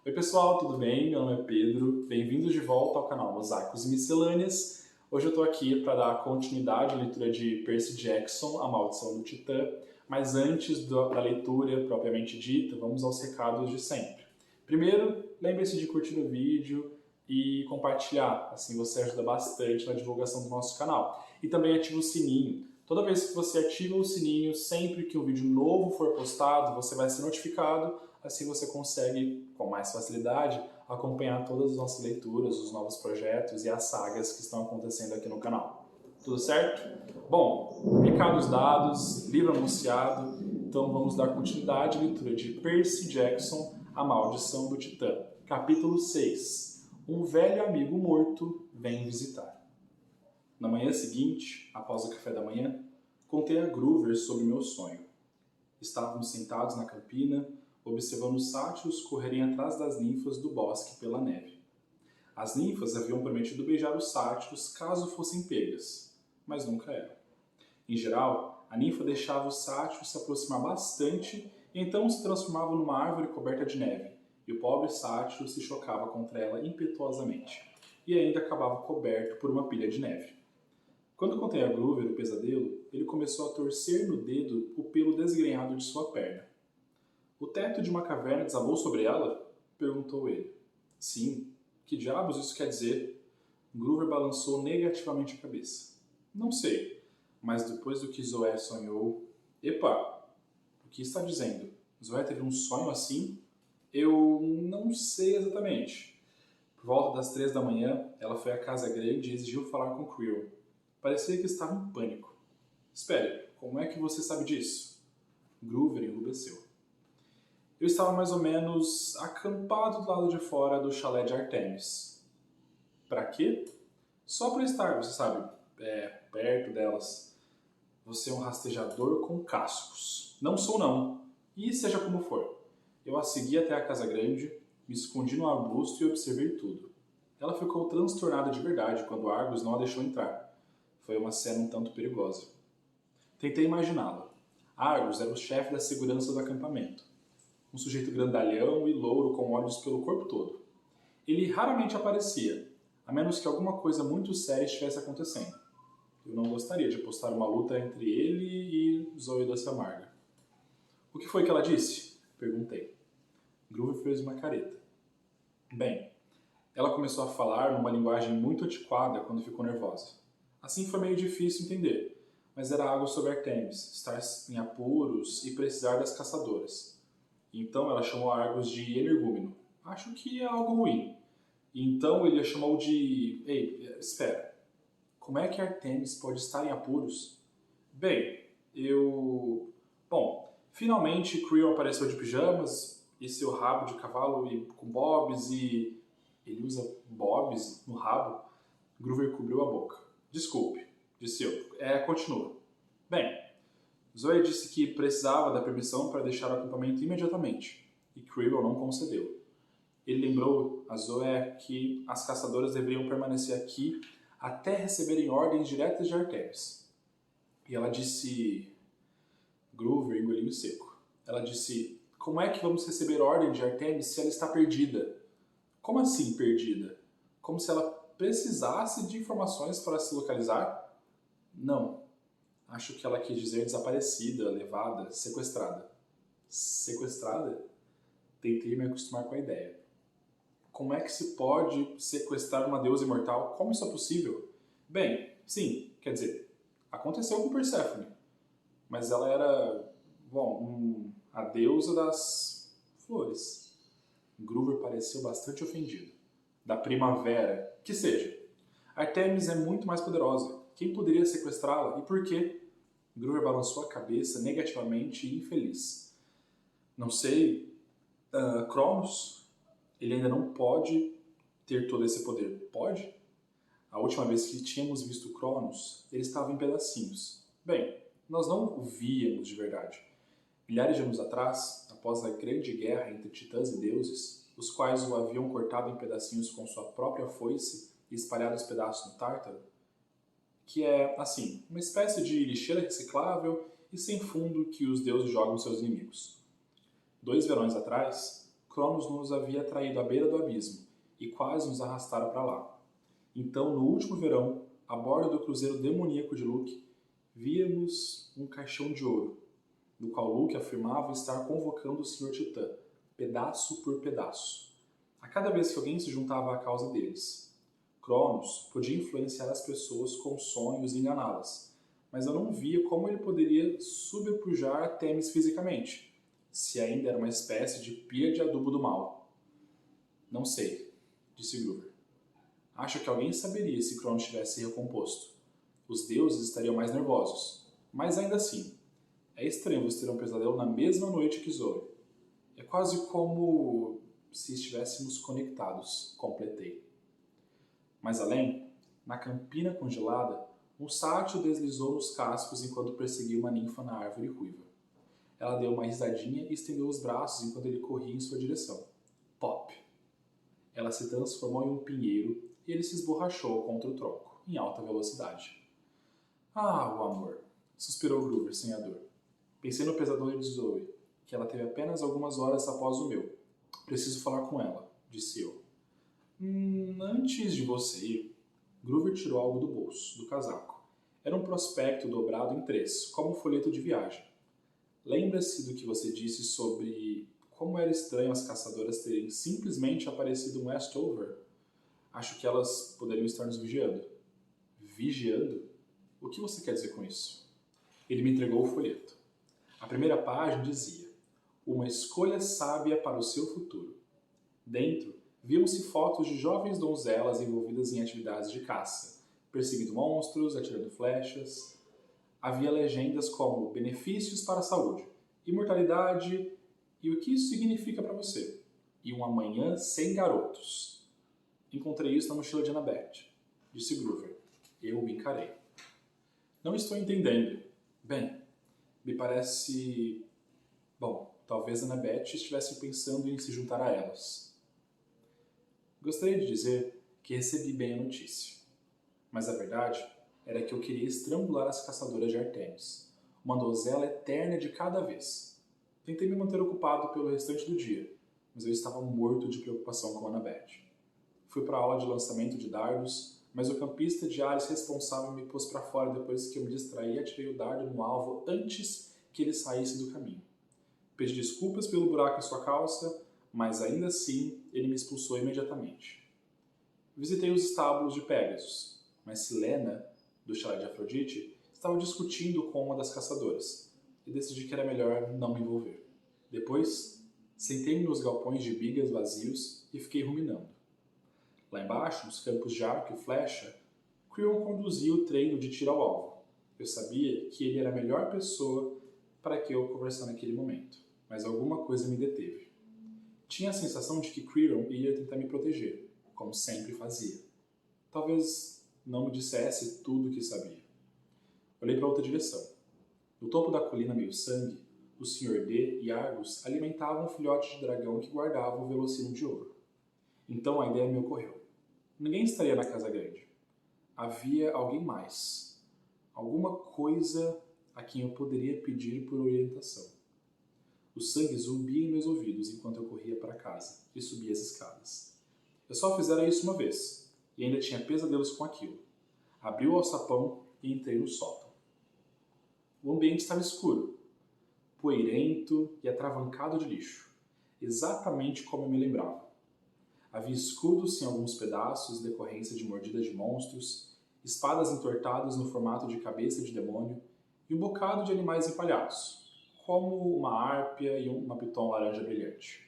Oi pessoal, tudo bem? Meu nome é Pedro, bem-vindos de volta ao canal Mosaicos e Miscelâneas. Hoje eu estou aqui para dar continuidade à leitura de Percy Jackson, A Maldição do Titã, mas antes da leitura propriamente dita, vamos aos recados de sempre. Primeiro, lembre-se de curtir o vídeo e compartilhar, assim você ajuda bastante na divulgação do nosso canal. E também ative o sininho. Toda vez que você ativa o sininho, sempre que um vídeo novo for postado, você vai ser notificado, assim você consegue, com mais facilidade, acompanhar todas as nossas leituras, os novos projetos e as sagas que estão acontecendo aqui no canal. Tudo certo? Bom, recados dados, livro anunciado, então vamos dar continuidade à leitura de Percy Jackson, A Maldição do Titã, capítulo 6. Um velho amigo morto vem visitar. Na manhã seguinte, após o café da manhã, contei a Groover sobre meu sonho. Estávamos sentados na campina, observando os sátiros correrem atrás das ninfas do bosque pela neve. As ninfas haviam prometido beijar os sátiros caso fossem pegas, mas nunca eram. Em geral, a ninfa deixava os sátiros se aproximar bastante e então se transformava numa árvore coberta de neve, e o pobre sátiro se chocava contra ela impetuosamente, e ainda acabava coberto por uma pilha de neve. Quando contei a Groover o pesadelo, ele começou a torcer no dedo o pelo desgrenhado de sua perna. O teto de uma caverna desabou sobre ela? Perguntou ele. Sim. Que diabos isso quer dizer? Groover balançou negativamente a cabeça. Não sei, mas depois do que Zoé sonhou... Epa! O que está dizendo? Zoé teve um sonho assim? Eu não sei exatamente. Por volta das 3 da manhã, ela foi à casa grande e exigiu falar com Creel. Parecia que estava em pânico. Espere, como é que você sabe disso? Groover enrubesceu. Eu estava mais ou menos acampado do lado de fora do chalé de Artemis. Pra quê? Só para estar, você sabe, perto delas. Você é um rastejador com cascos. Não sou não. E seja como for. Eu a segui até a casa grande, me escondi no arbusto e observei tudo. Ela ficou transtornada de verdade quando Argus não a deixou entrar. Foi uma cena um tanto perigosa. Tentei imaginá-la. Argus era o chefe da segurança do acampamento. Um sujeito grandalhão e louro com olhos pelo corpo todo. Ele raramente aparecia, a menos que alguma coisa muito séria estivesse acontecendo. Eu não gostaria de apostar uma luta entre ele e Zoe Doce Amarga. O que foi que ela disse? Perguntei. Groover fez uma careta. Bem, ela começou a falar numa linguagem muito antiquada quando ficou nervosa. Assim foi meio difícil entender, mas era algo sobre Artemis, estar em apuros e precisar das caçadoras. Então ela chamou Argus de energúmeno. Acho que é algo ruim. Então ele a chamou de... Ei, espera. Como é que Artemis pode estar em apuros? Bem, Bom, finalmente Creel apareceu de pijamas e seu rabo de cavalo e com bobs e... Ele usa bobs no rabo? Groover cobriu a boca. Desculpe, disse eu. Continua. Bem, Zoe disse que precisava da permissão para deixar o acampamento imediatamente, e Creel não concedeu. Ele lembrou a Zoe que as caçadoras deveriam permanecer aqui até receberem ordens diretas de Artemis. E ela disse... Groover engoliu seco. Ela disse, como é que vamos receber ordem de Artemis se ela está perdida? Como assim perdida? Como se ela precisasse de informações para se localizar? Não. Acho que ela quis dizer desaparecida, levada, sequestrada. Sequestrada? Tentei me acostumar com a ideia. Como é que se pode sequestrar uma deusa imortal? Como isso é possível? Bem, sim, quer dizer, aconteceu com Perséfone. Mas ela era, a deusa das flores. Groover pareceu bastante ofendido. Da primavera, que seja. Artemis é muito mais poderosa. Quem poderia sequestrá-la e por quê? Groover balançou a cabeça negativamente e infeliz. Não sei. Cronos? Ele ainda não pode ter todo esse poder. Pode? A última vez que tínhamos visto Cronos, ele estava em pedacinhos. Bem, nós não o víamos de verdade. Milhares de anos atrás, após a grande guerra entre titãs e deuses, os quais o haviam cortado em pedacinhos com sua própria foice e espalhado os pedaços no Tártaro, que é, assim, uma espécie de lixeira reciclável e sem fundo que os deuses jogam seus inimigos. 2 verões atrás, Cronos nos havia traído à beira do abismo e quase nos arrastara para lá. Então, no último verão, a bordo do cruzeiro demoníaco de Luke, víamos um caixão de ouro, no qual Luke afirmava estar convocando o Sr. Titã, pedaço por pedaço, a cada vez que alguém se juntava à causa deles. Cronos podia influenciar as pessoas com sonhos e enganá-las, mas eu não via como ele poderia subpujar Themis fisicamente, se ainda era uma espécie de pia de adubo do mal. Não sei, disse Groover. Acho que alguém saberia se Cronos tivesse recomposto. Os deuses estariam mais nervosos, mas ainda assim, é estranho você ter um pesadelo na mesma noite que Zoe. É quase como se estivéssemos conectados, completei. Mais além, na campina congelada, um sátio deslizou nos cascos enquanto perseguia uma ninfa na árvore ruiva. Ela deu uma risadinha e estendeu os braços enquanto ele corria em sua direção. Pop! Ela se transformou em um pinheiro e ele se esborrachou contra o tronco, em alta velocidade. Ah, o amor! Suspirou Groover sem a dor. Pensei no pesadelo de Zoe, que ela teve apenas algumas horas após o meu. Preciso falar com ela, disse eu. Antes de você ir, Groover tirou algo do bolso, do casaco. Era um prospecto dobrado em 3, como um folheto de viagem. Lembra-se do que você disse sobre como era estranho as caçadoras terem simplesmente aparecido em Westover? Acho que elas poderiam estar nos vigiando. Vigiando? O que você quer dizer com isso? Ele me entregou o folheto. A primeira página dizia: uma escolha sábia para o seu futuro. Dentro, viam-se fotos de jovens donzelas envolvidas em atividades de caça, perseguindo monstros, atirando flechas. Havia legendas como benefícios para a saúde, imortalidade e o que isso significa para você. E um amanhã sem garotos. Encontrei isso na mochila de Annabeth, disse Groover. Eu me encarei. Não estou entendendo. Bem, me parece... Bom, talvez Annabeth estivesse pensando em se juntar a elas. Gostaria de dizer que recebi bem a notícia. Mas a verdade era que eu queria estrangular as caçadoras de Artemis, uma donzela eterna de cada vez. Tentei me manter ocupado pelo restante do dia, mas eu estava morto de preocupação com Annabeth. Fui para a aula de lançamento de dardos, mas o campista de Ares responsável me pôs para fora depois que eu me distraí e atirei o dardo no alvo antes que ele saísse do caminho. Pedi desculpas pelo buraco em sua calça, mas ainda assim ele me expulsou imediatamente. Visitei os estábulos de Pegasus, mas Silena, do chalé de Afrodite, estava discutindo com uma das caçadoras, e decidi que era melhor não me envolver. Depois, sentei-me nos galpões de bigas vazios e fiquei ruminando. Lá embaixo, nos campos de arco e flecha, Creon conduzia o treino de tiro ao alvo. Eu sabia que ele era a melhor pessoa para que eu conversar naquele momento, mas alguma coisa me deteve. Tinha a sensação de que Creon ia tentar me proteger, como sempre fazia. Talvez não me dissesse tudo o que sabia. Olhei para outra direção. No topo da colina meio-sangue, o Sr. D e Argus alimentavam um filhote de dragão que guardava o velocino de ouro. Então a ideia me ocorreu. Ninguém estaria na casa grande. Havia alguém mais. Alguma coisa a quem eu poderia pedir por orientação. O sangue zumbia em meus ouvidos enquanto eu corria para casa e subia as escadas. Eu só fizera isso uma vez, e ainda tinha pesadelos com aquilo. Abri o alçapão e entrei no sótão. O ambiente estava escuro, poeirento e atravancado de lixo, exatamente como eu me lembrava. Havia escudos em alguns pedaços, decorrência de mordidas de monstros, espadas entortadas no formato de cabeça de demônio e um bocado de animais empalhados, como uma árpia e uma piton laranja brilhante.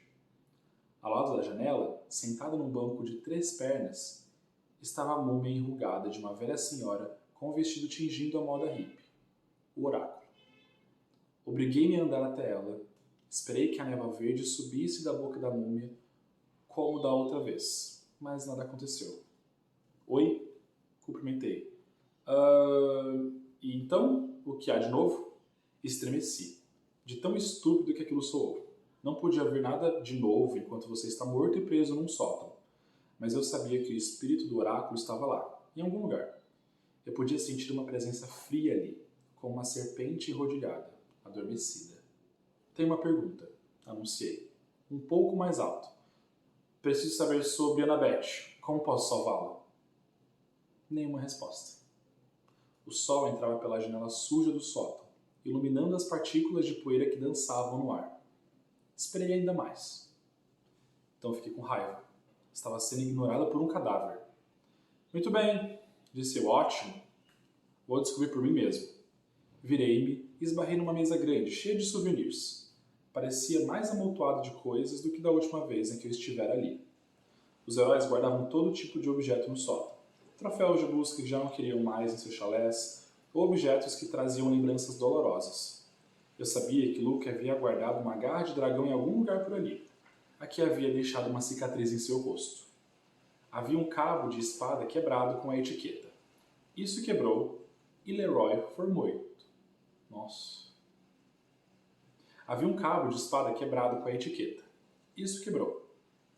Ao lado da janela, sentada num banco de 3 pernas, estava a múmia enrugada de uma velha senhora com um vestido tingindo a moda hippie, o oráculo. Obriguei-me a andar até ela, esperei que a névoa verde subisse da boca da múmia como da outra vez, mas nada aconteceu. Oi? Cumprimentei. E então, o que há de novo? Estremeci, de tão estúpido que aquilo soou. Não podia haver nada de novo enquanto você está morto e preso num sótão. Mas eu sabia que o espírito do oráculo estava lá, em algum lugar. Eu podia sentir uma presença fria ali, como uma serpente enrodilhada, adormecida. Tenho uma pergunta, anunciei. um pouco mais alto. Preciso saber sobre Annabeth. Como posso salvá-la? Nenhuma resposta. O sol entrava pela janela suja do sótão, iluminando as partículas de poeira que dançavam no ar. Esperei ainda mais. Então fiquei com raiva. Estava sendo ignorada por um cadáver. Muito bem, disse eu, ótimo. Vou descobrir por mim mesmo. Virei-me e esbarrei numa mesa grande, cheia de souvenirs. Parecia mais amontoado de coisas do que da última vez em que eu estivera ali. Os heróis guardavam todo tipo de objeto no sótão. Troféus de busca que já não queriam mais em seus chalés, ou objetos que traziam lembranças dolorosas. Eu sabia que Luke havia guardado uma garra de dragão em algum lugar por ali. Aqui havia deixado uma cicatriz em seu rosto. Havia um cabo de espada quebrado com a etiqueta. Isso quebrou e Leroy foi morto. Nossa. Havia um cabo de espada quebrado com a etiqueta. Isso quebrou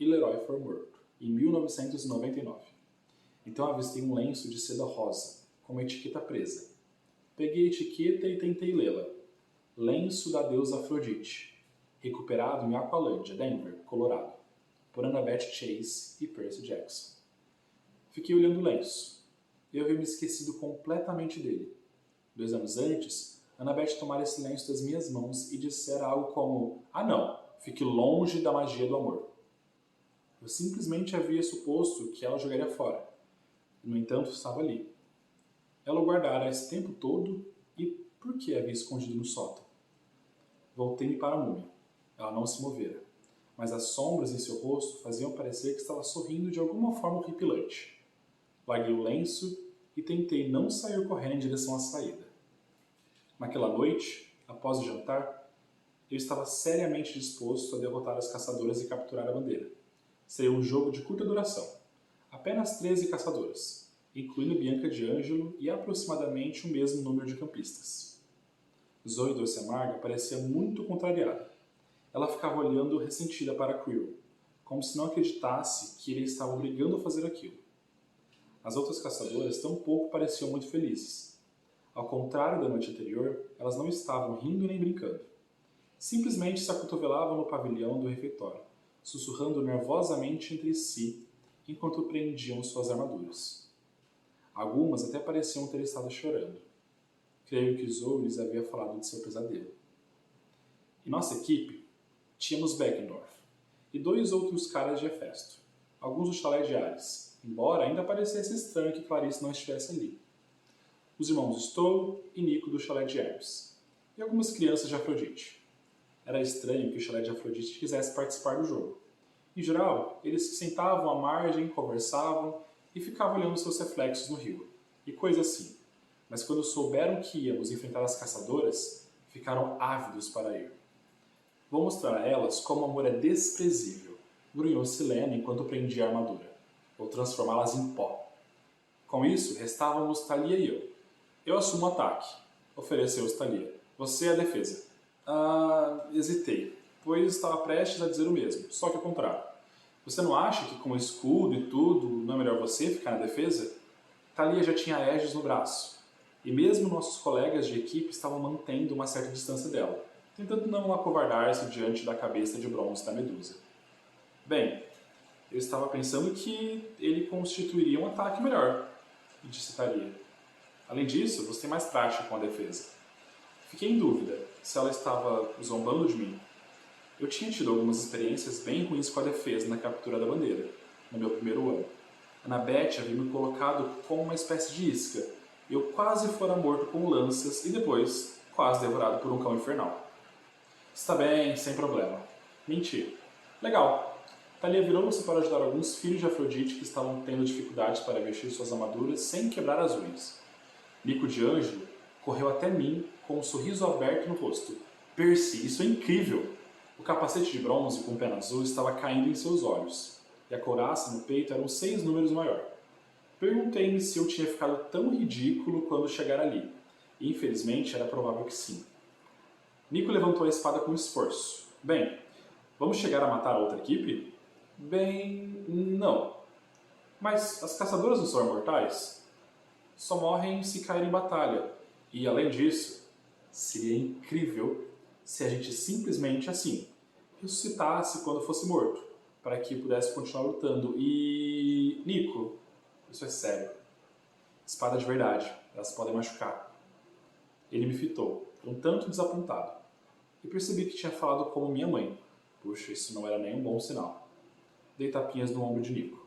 e Leroy foi morto, em 1999. Então avistei um lenço de seda rosa, com uma etiqueta presa. Peguei a etiqueta e tentei lê-la. Lenço da deusa Afrodite, recuperado em Aqualândia, Denver, Colorado, por Annabeth Chase e Percy Jackson. Fiquei olhando o lenço. Eu havia me esquecido completamente dele. 2 anos antes, Annabeth tomara esse lenço das minhas mãos e dissera algo como: "Ah não, fique longe da magia do amor." Eu simplesmente havia suposto que ela jogaria fora. No entanto, estava ali. Ela o guardara esse tempo todo e por que havia escondido no sótão? Voltei-me para a múmia. Ela não se movera, mas as sombras em seu rosto faziam parecer que estava sorrindo de alguma forma horripilante. Larguei o lenço e tentei não sair correndo em direção à saída. Naquela noite, após o jantar, eu estava seriamente disposto a derrotar as caçadoras e capturar a bandeira. Seria um jogo de curta duração. Apenas 13 caçadoras, incluindo Bianca de Angelo e aproximadamente o mesmo número de campistas. Zoe Doce Amarga parecia muito contrariada. Ela ficava olhando ressentida para Quirrell, como se não acreditasse que ele estava obrigando a fazer aquilo. As outras caçadoras tampouco pareciam muito felizes. Ao contrário da noite anterior, elas não estavam rindo nem brincando. Simplesmente se acotovelavam no pavilhão do refeitório, sussurrando nervosamente entre si enquanto prendiam suas armaduras. Algumas até pareciam ter estado chorando. Creio que Zoe lhes havia falado de seu pesadelo. Em nossa equipe, tínhamos Beckendorf e 2 outros caras de Hefesto, alguns do chalé de Ares, embora ainda parecesse estranho que Clarice não estivesse ali. Os irmãos Stowe e Nico do chalé de Hermes, e algumas crianças de Afrodite. Era estranho que o chalé de Afrodite quisesse participar do jogo. Em geral, eles se sentavam à margem, conversavam e ficavam olhando seus reflexos no rio, e coisa assim. Mas quando souberam que íamos enfrentar as caçadoras, ficaram ávidos para ir. Vou mostrar a elas como o amor é desprezível, grunhou Silena enquanto prendia a armadura. Vou transformá-las em pó. Com isso, restávamos Thalia e eu. Eu assumo o ataque, ofereceu-se Thalia. Você é a defesa. Hesitei, pois estava prestes a dizer o mesmo, só que ao contrário. Você não acha que com o escudo e tudo, não é melhor você ficar na defesa? Thalia já tinha Aegis no braço, e mesmo nossos colegas de equipe estavam mantendo uma certa distância dela, tentando não acovardar-se diante da cabeça de bronze da Medusa. Bem, eu estava pensando que ele constituiria um ataque melhor, disse Thalia. Além disso, você tem mais prática com a defesa. Fiquei em dúvida se ela estava zombando de mim. Eu tinha tido algumas experiências bem ruins com a defesa na captura da bandeira, no meu primeiro ano. Annabeth havia me colocado como uma espécie de isca. Eu quase fora morto com lanças e depois quase devorado por um cão infernal. Está bem, sem problema. Menti. Legal. Thalia virou-se para ajudar alguns filhos de Afrodite que estavam tendo dificuldades para vestir suas armaduras sem quebrar as unhas. Nico de Ângelo correu até mim com um sorriso aberto no rosto. Percy, isso é incrível! O capacete de bronze com pena azul estava caindo em seus olhos, e a couraça no peito era uns 6 números maior. Perguntei-me se eu tinha ficado tão ridículo quando chegar ali, e infelizmente era provável que sim. Nico levantou a espada com esforço. Bem, vamos chegar a matar a outra equipe? Bem, não. Mas as caçadoras não são imortais? Só morrem se caírem em batalha. E além disso, seria incrível se a gente simplesmente assim ressuscitasse quando fosse morto, para que pudesse continuar lutando. E... Nico, isso é sério. Espada de verdade, elas podem machucar. Ele me fitou, um tanto desapontado. E percebi que tinha falado como minha mãe. Puxa, isso não era nem um bom sinal. Dei tapinhas no ombro de Nico.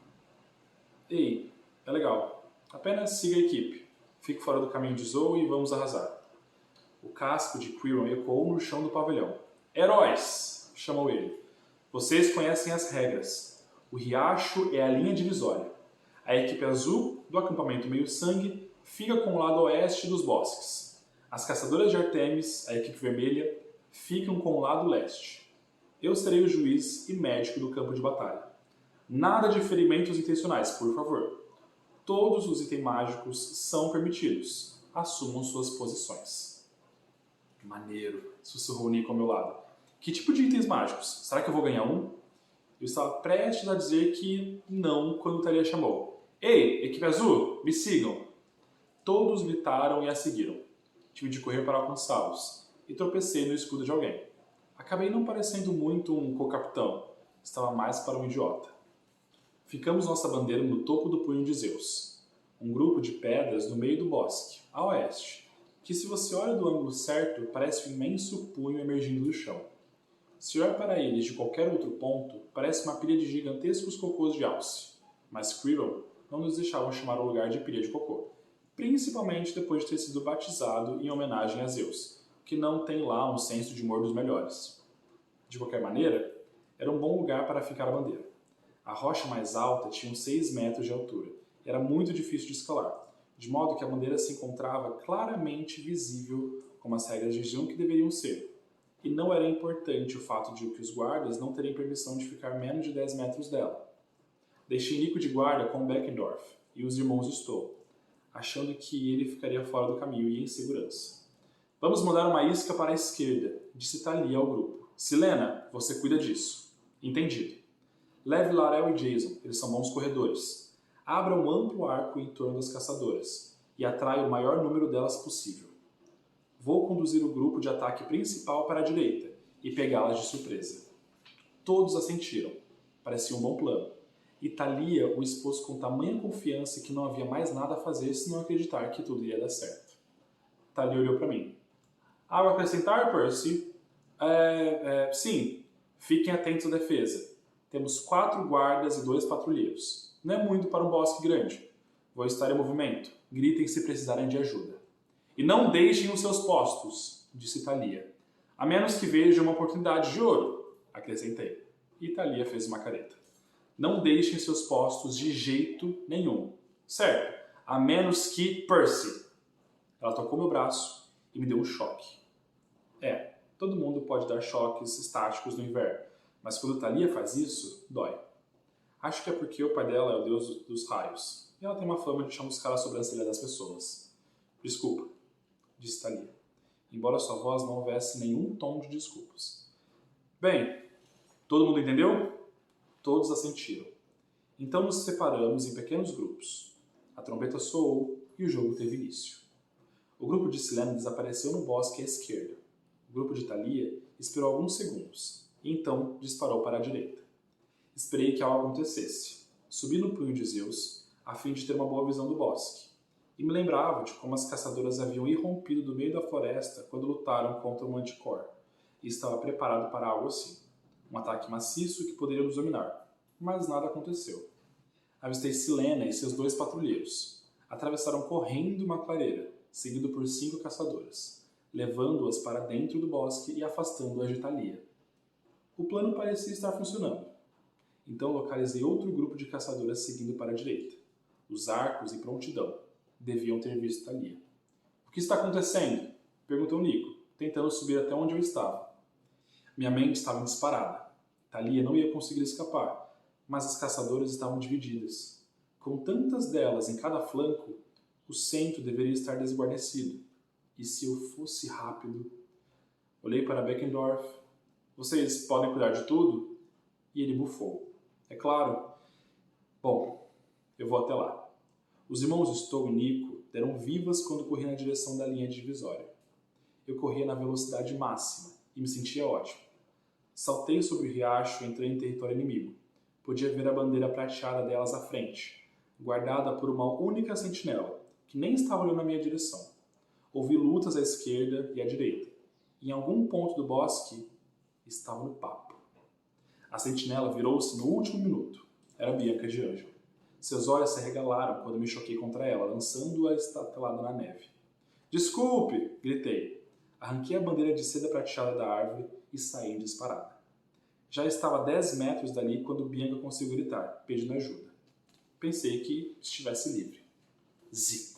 Ei, é legal. Apenas siga a equipe. Fique fora do caminho de Zoe e vamos arrasar. O casco de Quiron ecoou no chão do pavilhão. Heróis! Chamou ele. Vocês conhecem as regras. O riacho é a linha divisória. A equipe azul, do acampamento Meio-Sangue, fica com o lado oeste dos bosques. As caçadoras de Artemis, a equipe vermelha, ficam com o lado leste. Eu serei o juiz e médico do campo de batalha. Nada de ferimentos intencionais, por favor. Todos os itens mágicos são permitidos. Assumam suas posições. Maneiro, sussurrou Nico ao meu lado. Que tipo de itens mágicos? Será que eu vou ganhar um? Eu estava prestes a dizer que não quando Thalia chamou. Ei, equipe azul, me sigam! Todos gritaram e a seguiram. Tive de correr para alcançá-los e tropecei no escudo de alguém. Acabei não parecendo muito um co-capitão. Estava mais para um idiota. Ficamos nossa bandeira no topo do punho de Zeus. Um grupo de pedras no meio do bosque, a oeste, que se você olha do ângulo certo, parece um imenso punho emergindo do chão. Se olhar para eles de qualquer outro ponto, parece uma pilha de gigantescos cocôs de alce. Mas Quiron não nos deixavam chamar o lugar de pilha de cocô, principalmente depois de ter sido batizado em homenagem a Zeus, que não tem lá um senso de humor dos melhores. De qualquer maneira, era um bom lugar para ficar a bandeira. A rocha mais alta tinha uns 6 metros de altura e era muito difícil de escalar, de modo que a bandeira se encontrava claramente visível como as regras diziam que deveriam ser. E não era importante o fato de que os guardas não terem permissão de ficar menos de 10 metros dela. Deixei Nico de guarda com Beckendorf e os irmãos Stoll, achando que ele ficaria fora do caminho e em segurança. Vamos mandar uma isca para a esquerda, disse Thalia ao grupo. Silena, você cuida disso. Entendido. Leve Larel e Jason, eles são bons corredores. Abra um amplo arco em torno das caçadoras e atraia o maior número delas possível. Vou conduzir o grupo de ataque principal para a direita e pegá-las de surpresa. Todos assentiram. Parecia um bom plano. E Thalia o expôs com tamanha confiança que não havia mais nada a fazer senão acreditar que tudo ia dar certo. Thalia olhou para mim. Algo a acrescentar, Percy? Sim. Fiquem atentos à defesa. Temos 4 guardas e 2 patrulheiros. Não é muito para um bosque grande. Vou estar em movimento. Gritem se precisarem de ajuda. E não deixem os seus postos, disse Thalia. A menos que vejam uma oportunidade de ouro, acrescentei. E Thalia fez uma careta. Não deixem seus postos de jeito nenhum. Certo, a menos que Percy. Ela tocou meu braço e me deu um choque. Todo mundo pode dar choques estáticos no inverno, mas quando Thalia faz isso, dói. Acho que é porque o pai dela é o deus dos raios, e ela tem uma fama de chamuscar a sobrancelha das pessoas. Desculpa, disse Thalia, embora sua voz não houvesse nenhum tom de desculpas. Bem, todo mundo entendeu? Todos assentiram. Então nos separamos em pequenos grupos. A trombeta soou e o jogo teve início. O grupo de Silena desapareceu no bosque à esquerda. O grupo de Thalia esperou alguns segundos e então disparou para a direita. Esperei que algo acontecesse. Subi no punho de Zeus a fim de ter uma boa visão do bosque. E me lembrava de como as caçadoras haviam irrompido do meio da floresta quando lutaram contra o Manticore. E estava preparado para algo assim. Um ataque maciço que poderia nos dominar. Mas nada aconteceu. Avistei Silena e seus 2 patrulheiros. Atravessaram correndo uma clareira, seguido por 5 caçadoras, levando-as para dentro do bosque e afastando-as de Thalia. O plano parecia estar funcionando. Então localizei outro grupo de caçadoras seguindo para a direita. Os arcos em prontidão. Deviam ter visto Thalia. O que está acontecendo? Perguntou Nico, tentando subir até onde eu estava. Minha mente estava disparada. Thalia não ia conseguir escapar, mas as caçadoras estavam divididas. Com tantas delas em cada flanco, o centro deveria estar desguarnecido. E se eu fosse rápido? Olhei para Beckendorf. Vocês podem cuidar de tudo? E ele bufou. É claro. Bom, eu vou até lá. Os irmãos Stoll e Nico deram vivas quando corri na direção da linha divisória. Eu corria na velocidade máxima e me sentia ótimo. Saltei sobre o riacho e entrei em território inimigo. Podia ver a bandeira prateada delas à frente, guardada por uma única sentinela, que nem estava olhando na minha direção. Ouvi lutas à esquerda e à direita. Em algum ponto do bosque, estava no papo. A sentinela virou-se no último minuto. Era Bianca de Ângelo. Seus olhos se arregalaram quando me choquei contra ela, lançando-a estatelada na neve. Desculpe! Gritei. Arranquei a bandeira de seda prateada da árvore e saí em disparada. Já estava a 10 metros dali quando Bianca conseguiu gritar, pedindo ajuda. Pensei que estivesse livre. Zip!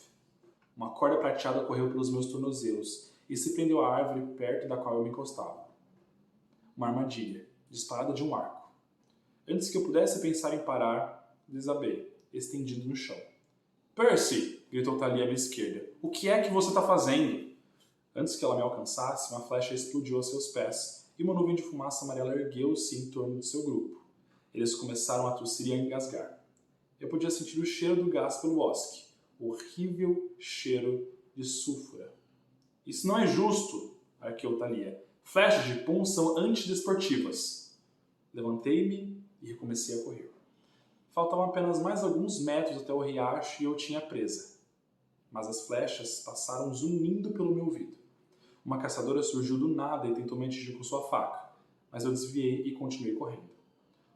Uma corda prateada correu pelos meus tornozelos e se prendeu à árvore perto da qual eu me encostava. Uma armadilha, disparada de um arco. Antes que eu pudesse pensar em parar, desabei, estendido no chão. Percy! Gritou Thalia à minha esquerda. O que é que você está fazendo? Antes que ela me alcançasse, uma flecha explodiu a seus pés e uma nuvem de fumaça amarela ergueu-se em torno de seu grupo. Eles começaram a tossir e a engasgar. Eu podia sentir o cheiro do gás pelo bosque. O horrível cheiro de sulfura. Isso não é justo, arqueou Thalia. Flechas de pum são antidesportivas. Levantei-me e recomecei a correr. Faltavam apenas mais alguns metros até o riacho e eu tinha presa. Mas as flechas passaram zunindo pelo meu ouvido. Uma caçadora surgiu do nada e tentou me atingir com sua faca, mas eu desviei e continuei correndo.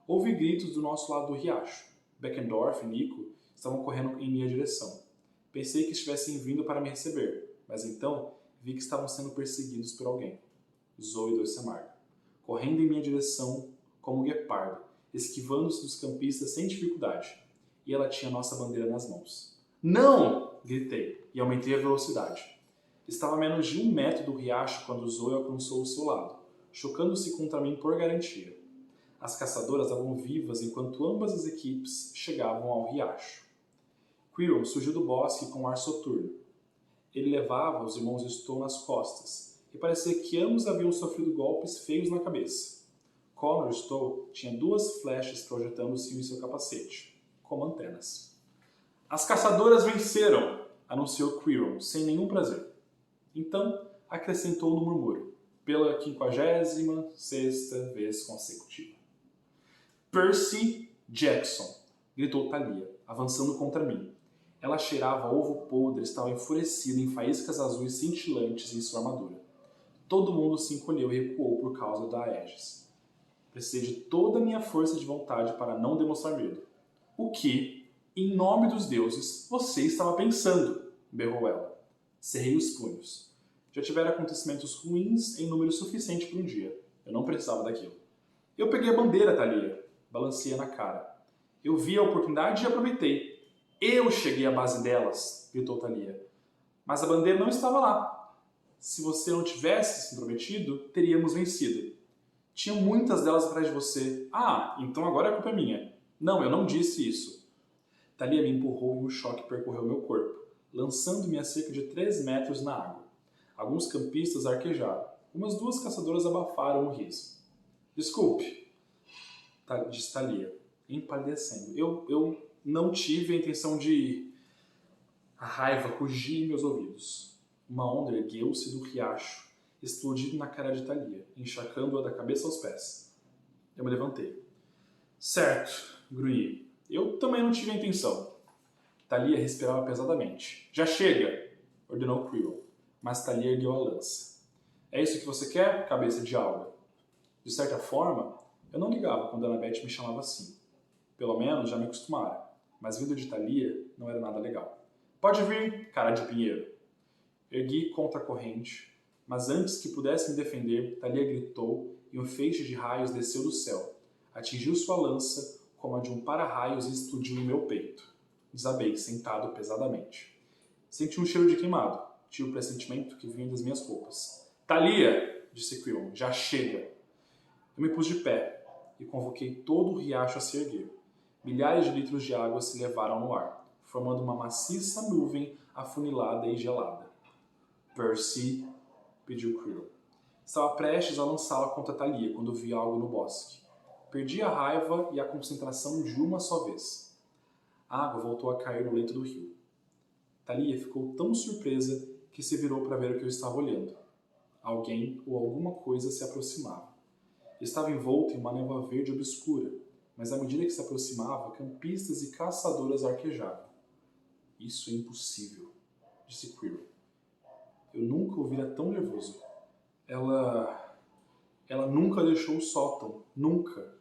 Houve gritos do nosso lado do riacho. Beckendorf e Nico estavam correndo em minha direção. Pensei que estivessem vindo para me receber, mas então vi que estavam sendo perseguidos por alguém. Zoe Doce Amarga, correndo em minha direção como um guepardo, esquivando-se dos campistas sem dificuldade. E ela tinha nossa bandeira nas mãos. Não! Gritei e aumentei a velocidade. Estava a menos de 1 metro do riacho quando Zoe alcançou o seu lado, chocando-se contra mim por garantia. As caçadoras estavam vivas enquanto ambas as equipes chegavam ao riacho. Quirrell surgiu do bosque com um ar soturno. Ele levava os irmãos Stowe nas costas, e parecia que ambos haviam sofrido golpes feios na cabeça. Connor Stowe tinha 2 flechas projetando-se em seu capacete, como antenas. As caçadoras venceram, anunciou Quirrell, sem nenhum prazer. Então, acrescentou no murmúrio, pela 56ª vez consecutiva. Percy Jackson, gritou Thalia, avançando contra mim. Ela cheirava ovo podre e estava enfurecida em faíscas azuis cintilantes em sua armadura. Todo mundo se encolheu e recuou por causa da Aegis. Precisei de toda a minha força de vontade para não demonstrar medo. O que, em nome dos deuses, você estava pensando? Berrou ela. Cerrei os punhos. Já tivera acontecimentos ruins em número suficiente por um dia. Eu não precisava daquilo. Eu peguei a bandeira, Thalia. Balancei na cara. Eu vi a oportunidade e aproveitei. Eu cheguei à base delas, gritou Thalia. Mas a bandeira não estava lá. Se você não tivesse se intrometido, teríamos vencido. Tinham muitas delas atrás de você. Ah, então agora a culpa é minha. Não, eu não disse isso. Thalia me empurrou e um choque percorreu meu corpo, lançando-me a cerca de 3 metros na água. Alguns campistas arquejaram. Umas 2 caçadoras abafaram o riso. Desculpe, disse Thalia, empalidecendo. Eu não tive a intenção de... A raiva rugia em meus ouvidos. Uma onda ergueu-se do riacho, explodindo na cara de Thalia, encharcando-a da cabeça aos pés. Eu me levantei. Certo, grunhi. Eu também não tive a intenção. Thalia respirava pesadamente. Já chega, ordenou Quirrell, mas Thalia ergueu a lança. É isso que você quer, cabeça de alga? De certa forma, eu não ligava quando Annabeth me chamava assim. Pelo menos já me acostumara, mas vindo de Thalia não era nada legal. Pode vir, cara de pinheiro. Ergui contra a corrente, mas antes que pudesse me defender, Thalia gritou e um feixe de raios desceu do céu, atingiu sua lança como a de um para-raios e explodiu em meu peito. Desabei, sentado pesadamente. Senti um cheiro de queimado, tive o pressentimento que vinha das minhas roupas. Thalia, disse Quirrell, já chega. Eu me pus de pé e convoquei todo o riacho a se erguer. Milhares de litros de água se levaram no ar, formando uma maciça nuvem afunilada e gelada. Percy, pediu Quirrell. Estava prestes a lançá-la contra Thalia quando vi algo no bosque. Perdi a raiva e a concentração de uma só vez. A água voltou a cair no leito do rio. Thalia ficou tão surpresa que se virou para ver o que eu estava olhando. Alguém ou alguma coisa se aproximava. Estava envolto em uma névoa verde obscura, mas à medida que se aproximava, campistas e caçadoras arquejavam. Isso é impossível, disse Quirrell. Eu nunca o vira tão nervoso. Ela nunca deixou o sótão, nunca.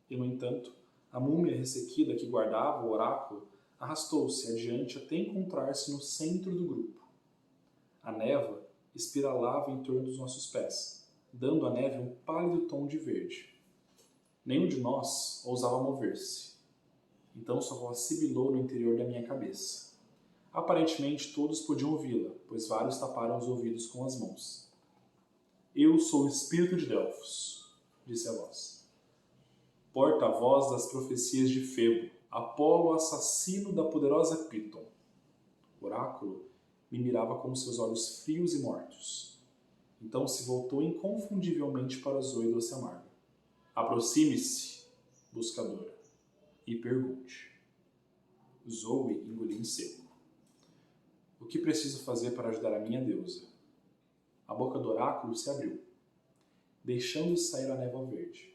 E, no entanto, a múmia ressequida que guardava o oráculo arrastou-se adiante até encontrar-se no centro do grupo. A névoa espiralava em torno dos nossos pés, dando à neve um pálido tom de verde. Nenhum de nós ousava mover-se. Então sua voz sibilou no interior da minha cabeça. Aparentemente todos podiam ouvi-la, pois vários taparam os ouvidos com as mãos. Eu sou o espírito de Delfos, disse a voz. Porta-voz das profecias de Febo, Apolo assassino da poderosa Piton. O oráculo me mirava com seus olhos frios e mortos. Então se voltou inconfundivelmente para Zoe Doce Amarga. Aproxime-se, buscadora, e pergunte. Zoe engoliu em seco. O que preciso fazer para ajudar a minha deusa? A boca do oráculo se abriu, deixando sair a névoa verde.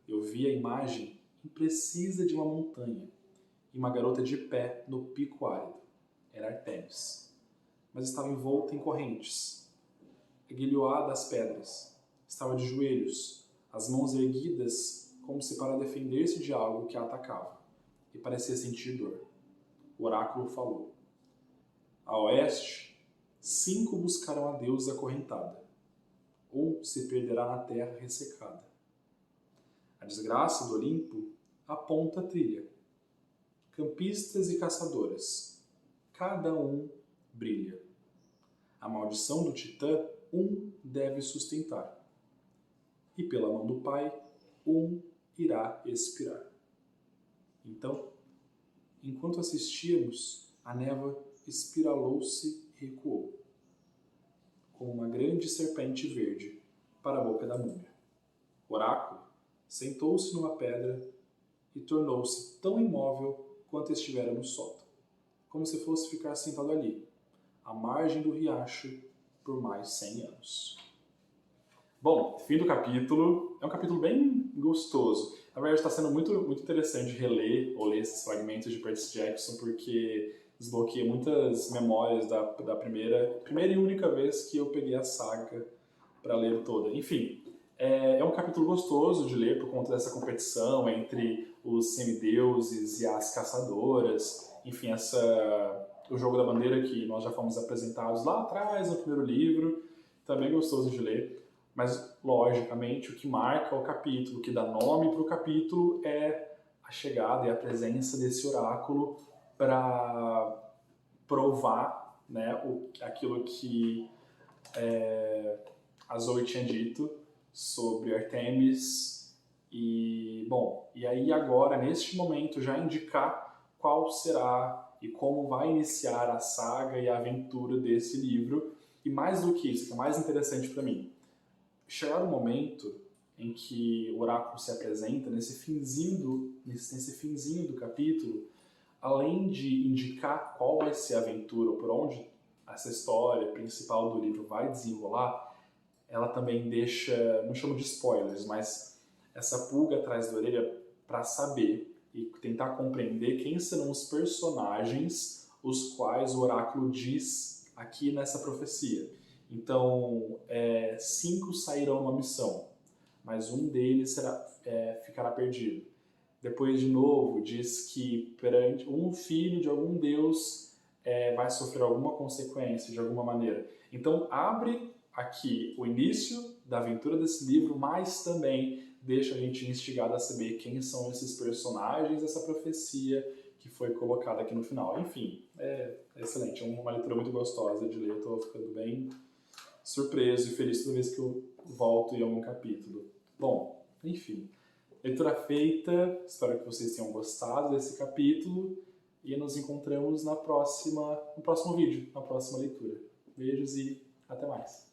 Eu vi a imagem imprecisa de uma montanha e uma garota de pé no pico árido. Era Artemis, mas estava envolta em correntes, aguilhoada às pedras. Estava de joelhos, as mãos erguidas como se para defender-se de algo que a atacava, e parecia sentir dor. O oráculo falou. A oeste, 5 buscarão a deusa acorrentada. Um se perderá na terra ressecada. A desgraça do Olimpo aponta a trilha. Campistas e caçadoras, cada um brilha. A maldição do Titã, um deve sustentar. E pela mão do Pai, um irá expirar. Então, enquanto assistíamos, a névoa espiralou-se e recuou, como uma grande serpente verde, para a boca da múmia. O oráculo sentou-se numa pedra e tornou-se tão imóvel quanto estivera no sótão, como se fosse ficar sentado ali, à margem do riacho, por mais 100 anos. Bom, fim do capítulo. É um capítulo bem gostoso. Na verdade, está sendo muito interessante reler ou ler esses fragmentos de Percy Jackson, porque desbloqueia muitas memórias da primeira e única vez que eu peguei a saga para ler toda. Enfim, é um capítulo gostoso de ler por conta dessa competição entre os semideuses e as caçadoras. Enfim, o jogo da bandeira que nós já fomos apresentados lá atrás no primeiro livro. Também gostoso de ler. Mas, logicamente, o que marca o capítulo, o que dá nome para o capítulo é a chegada e a presença desse oráculo para provar, né, aquilo que a Zoe tinha dito sobre Artemis. E aí agora, neste momento, já indicar qual será e como vai iniciar a saga e a aventura desse livro. E mais do que isso, que é mais interessante para mim, chegar o momento em que o oráculo se apresenta, nesse finzinho do capítulo, além de indicar qual vai ser a aventura, ou por onde essa história principal do livro vai desenrolar, ela também deixa, não chamo de spoilers, mas essa pulga atrás da orelha para saber e tentar compreender quem serão os personagens os quais o oráculo diz aqui nessa profecia. Então, 5 sairão numa missão, mas um deles ficará perdido. Depois, de novo, diz que perante um filho de algum deus vai sofrer alguma consequência de alguma maneira. Então, abre aqui o início da aventura desse livro, mas também deixa a gente instigado a saber quem são esses personagens dessa profecia que foi colocada aqui no final. Enfim, é excelente, é uma leitura muito gostosa de ler, estou ficando bem surpreso e feliz toda vez que eu volto em algum capítulo. Bom, enfim, leitura feita, espero que vocês tenham gostado desse capítulo e nos encontramos no próximo vídeo, na próxima leitura. Beijos e até mais!